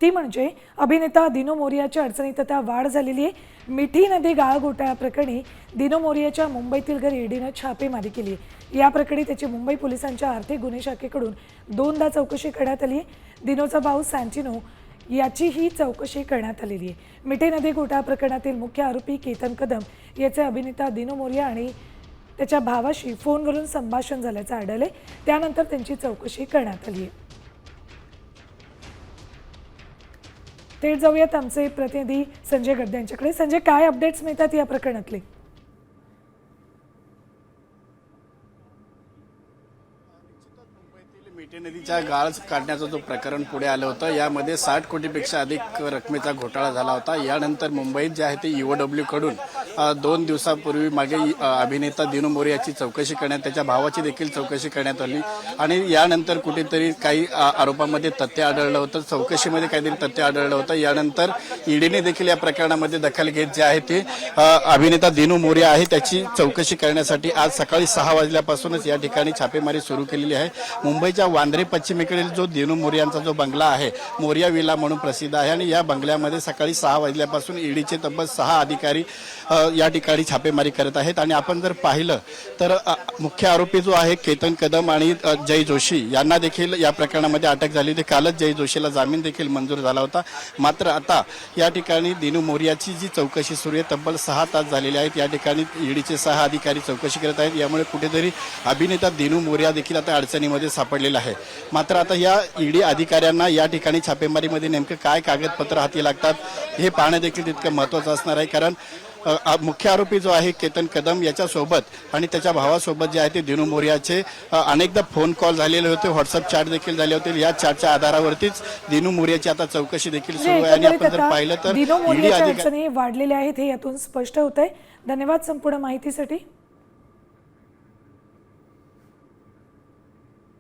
ती म्हणजे अभिनेता दिनो मोरियाच्या अडचणीत आता वाढ झालेली आहे। मिठी नदी गाळ घोटाळा प्रकरणी दिनो मोरियाच्या मुंबईतील घरी ईडीनं छापेमारी केली आहे। या प्रकरणी त्याची मुंबई पोलिसांच्या आर्थिक गुन्हे शाखेकडून 2दा चौकशी करण्यात आली आहे। दिनोचा भाऊ सॅन्टिनो याची ही चौकशी करण्यात आलेली आहे। मिठी नदी घोटाळा प्रकरणातील मुख्य आरोपी केतन कदम याचे अभिनेता दिनो मोरिया आणि त्याच्या भावाशी फोनवरून संभाषण झाल्याचं आढळले। त्यानंतर त्यांची चौकशी करण्यात आली आहे। थेट जाऊयात आमचे प्रतिनिधी संजय गड्डे यांच्याकडे। संजय, काय अपडेट्स मिळतात या प्रकरणातले? मिठी नदीच्या गाळ काढण्याचा जो प्रकरण पुढे आलं होतं, यामध्ये 60 कोटीपेक्षा अधिक रकमेचा घोटाळा झाला होता। यानंतर मुंबईत जे आहे ते EOW कडून 2 दिवसापूर्वी मागे अभिनेता दिनो मोरियाची चौकशी करण्यात, त्याच्या भावाची देखील चौकशी करण्यात आली आणि यानंतर कुठेतरी काही आरोपांमध्ये तथ्य आढळलं होतं, चौकशीमध्ये काहीतरी तथ्य आढळलं होतं। यानंतर ईडीने देखील या प्रकरणामध्ये दखल घेत जे आहे ते अभिनेता दिनो मोरिया आहे त्याची चौकशी करण्यासाठी आज सकाळी 6 वाजल्यापासूनच या ठिकाणी छापेमारी सुरू केलेली आहे। मुंबईच्या वांद्रे पश्चिमेकडील जो दिनो मोरियांचा जो बंगला आहे, मोरिया विला म्हणून प्रसिद्ध आहे आणि या बंगल्यामध्ये सकाळी 6 वाजल्यापासून ईडीचे तब्बल 6 अधिकारी या ठिकाणी छापेमारी करत आहेत। आणि आपण जर पाहिलं तर मुख्य आरोपी जो आहे केतन कदम आणि जय जोशी यांना देखील या प्रकरणामध्ये अटक झाली होती। कालच जय जोशीला जामीन देखील मंजूर झाला होता। मात्र आता या ठिकाणी दिनो मोरियाची जी चौकशी सुरू आहे, तब्बल 6 तास झालेले आहेत। या ठिकाणी ईडीचे 6 अधिकारी चौकशी करत आहेत। यामुळे कुठेतरी अभिनेता दिनो मोरिया देखील आता अडचणीमध्ये सापडलेला आहे। मात्र आता या ईडी अधिकाऱ्यांना या ठिकाणी छापेमारीमध्ये नेमकं काय कागदपत्र हाती लागतात हे पाहणं देखील तितकं महत्त्वाचं असणार आहे। कारण मुख्य आरोपी जो आहे केतन कदम याच्यासोबत आणि त्याच्या भावासोबत जे आहे ते दिनो मोरियाचे अनेकदा फोन कॉल झालेले होते, व्हॉट्सअप चॅट देखील झाले होते। या चॅटच्या आधारावरतीच दिनो मोरियाची आता चौकशी देखील सुरू आहे। आणि आपण जर पाहिलं तर दिनो मोरियाच्या अडचणी वाढलेल्या आहेत हे यातून स्पष्ट होतंय। धन्यवाद संपूर्ण माहितीसाठी।